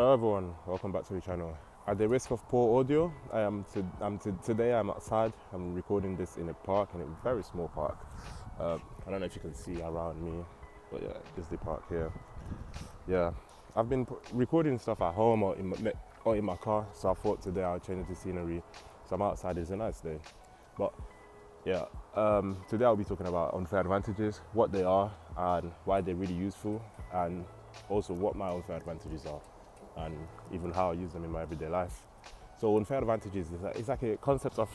Hello everyone, welcome back to the channel. At the risk of poor audio, today I'm outside. I'm recording this in a park, in a very small park. I don't know if you can see around me, but yeah, this is the park here. Yeah, I've been recording stuff at home or in my car, so I thought today I'll change the scenery. So I'm outside, it's a nice day. But yeah, today I'll be talking about unfair advantages, what they are and why they're really useful, and also what my unfair advantages are and even how I use them in my everyday life. So unfair advantages is like a concept of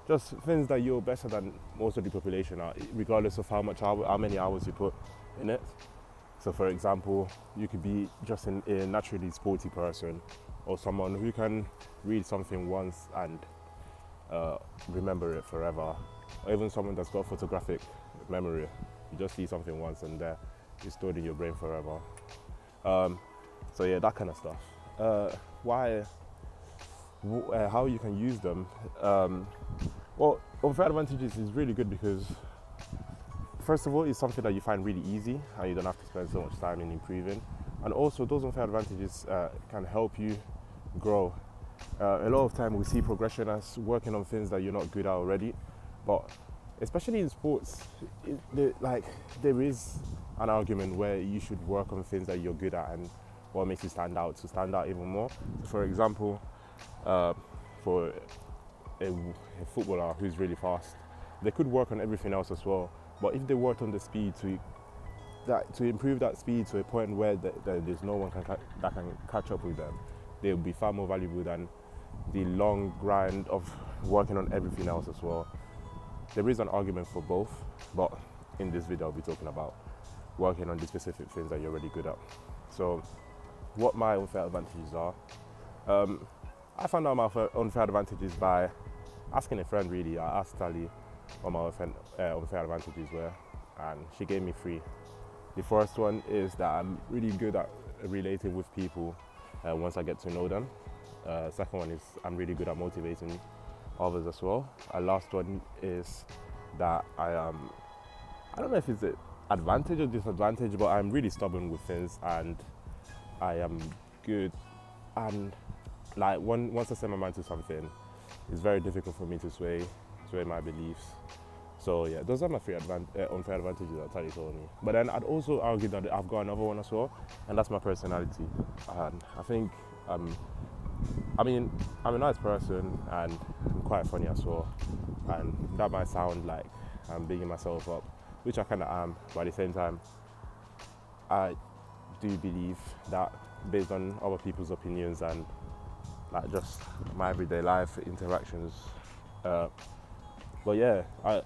just things that you're better than most of the population are, regardless of how many hours you put in it. So for example, you could be just a naturally sporty person, or someone who can read something once and remember it forever, or even someone that's got photographic memory. You just see something once and it's stored in your brain forever. So yeah, that kind of stuff. How you can use them? Well, unfair advantages is really good because, first of all, it's something that you find really easy and you don't have to spend so much time in improving. And also, those unfair advantages can help you grow. A lot of time we see progression as working on things that you're not good at already, but especially in sports, there is an argument where you should work on things that you're good at and what makes you stand out even more. For example, for a footballer who's really fast, they could work on everything else as well, but if they worked on the speed to improve that speed to a point where there's no one that can catch up with them, they will be far more valuable than the long grind of working on everything else as well. There is an argument for both, but in this video I'll be talking about working on the specific things that you're really good at. So what my unfair advantages are. I found out my unfair advantages by asking a friend, really. I asked Tali what my unfair advantages were, and she gave me three. The first one is that I'm really good at relating with people once I get to know them. Second one is I'm really good at motivating others as well. And last one is that I don't know if it's an advantage or disadvantage, but I'm really stubborn with things and I am good, and like once I set my mind to something, it's very difficult for me to sway my beliefs. So yeah, those are my three unfair advantages that Tali told me. But then I'd also argue that I've got another one as well, and that's my personality. And I think I'm a nice person and I'm quite funny as well. And that might sound like I'm bigging myself up, which I kind of am, but at the same time, I do believe that based on other people's opinions and like just my everyday life interactions. But yeah, I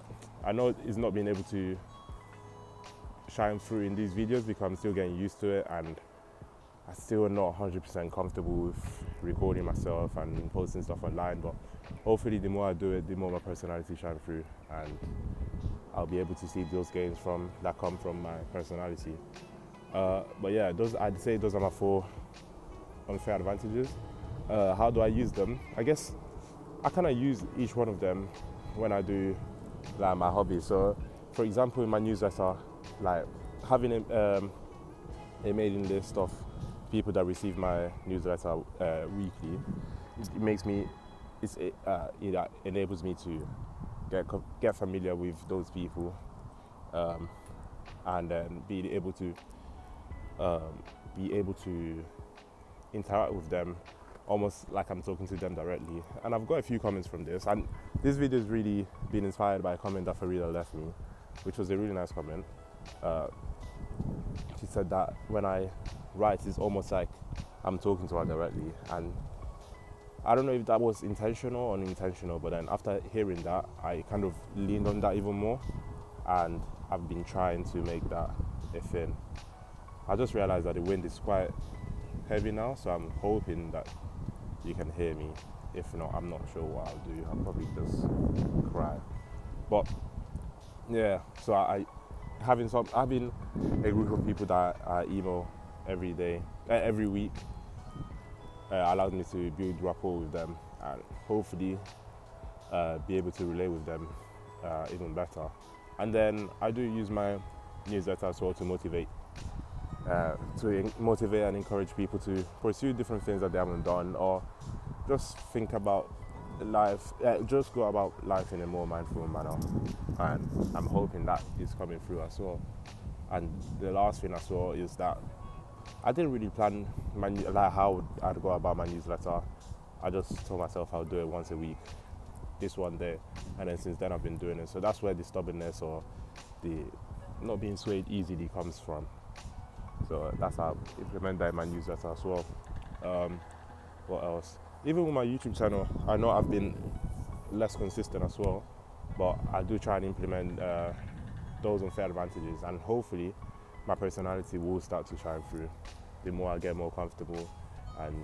know it's not being able to shine through in these videos because I'm still getting used to it and I'm still not 100% comfortable with recording myself and posting stuff online. But hopefully the more I do it, the more my personality shines through and I'll be able to see those gains that come from my personality. But yeah, I'd say those are my four unfair advantages. How do I use them? I guess I kind of use each one of them when I do like my hobby. So, for example, in my newsletter, like having a mailing list of people that receive my newsletter weekly, it enables me to get familiar with those people, and then be able to interact with them almost like I'm talking to them directly. And I've got a few comments from this, and this video has really been inspired by a comment that Farida left me, which was a really nice comment. She said that when I write, it's almost like I'm talking to her directly, and I don't know if that was intentional or unintentional, but then after hearing that, I kind of leaned on that even more, and I've been trying to make that a thing. I just realized that the wind is quite heavy now, so I'm hoping that you can hear me. If not, I'm not sure what I'll do. I'll probably just cry. But yeah, so having a group of people that I email every week, allows me to build rapport with them and hopefully be able to relate with them even better. And then I do use my newsletter as well to motivate to motivate and encourage people to pursue different things that they haven't done, or just think about life, just go about life in a more mindful manner. And I'm hoping that is coming through as well. And the last thing I saw is that I didn't really plan how I'd go about my newsletter. I just told myself I'll do it once a week, this one day, and then since then I've been doing it. So that's where the stubbornness or the not being swayed easily comes from. So that's how I implement that in my newsletter as well. What else? Even with my YouTube channel, I know I've been less consistent as well, but I do try and implement those unfair advantages, and hopefully my personality will start to shine through. The more I get more comfortable, and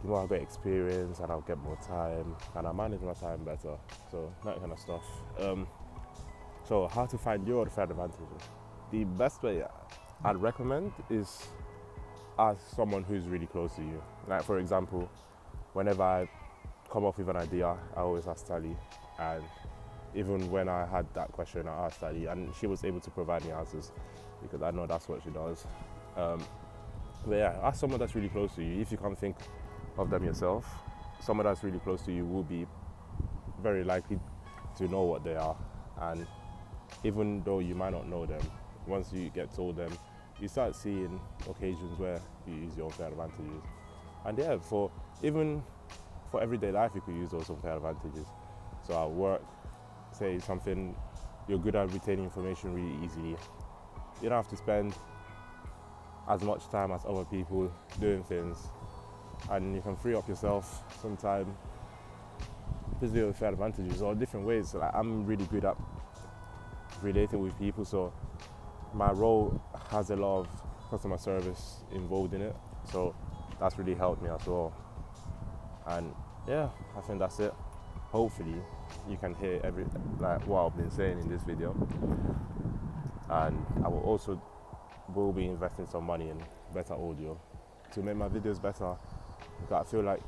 the more I get experience, and I'll get more time, and I manage my time better. So that kind of stuff. So how to find your unfair advantages? The best way I'd recommend is ask someone who's really close to you. Like, for example, whenever I come up with an idea, I always ask Sally. And even when I had that question, I asked Sally, and she was able to provide me answers because I know that's what she does. But yeah, ask someone that's really close to you. If you can't think of them yourself, someone that's really close to you will be very likely to know what they are. And even though you might not know them, once you get told them, you start seeing occasions where you use your unfair advantages. And yeah, even for everyday life, you could use those unfair advantages. So at work, say something, you're good at retaining information really easily. You don't have to spend as much time as other people doing things, and you can free up yourself some time with the unfair advantages or different ways. So, like, I'm really good at relating with people, so my role has a lot of customer service involved in it, so that's really helped me as well. And yeah, I think that's it. Hopefully you can hear what I've been saying in this video, and I will be investing some money in better audio to make my videos better, because I feel like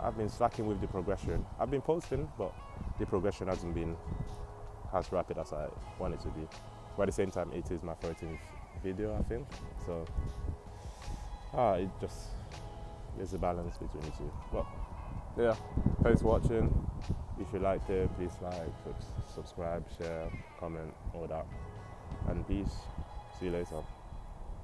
I've been slacking with the progression. I've been posting, but the progression hasn't been as rapid as I want it to be. But at the same time, it is my 13th video, I think. So there's a balance between the two. But yeah, thanks for watching. If you liked it, please like, subscribe, share, comment, all that. And peace. See you later.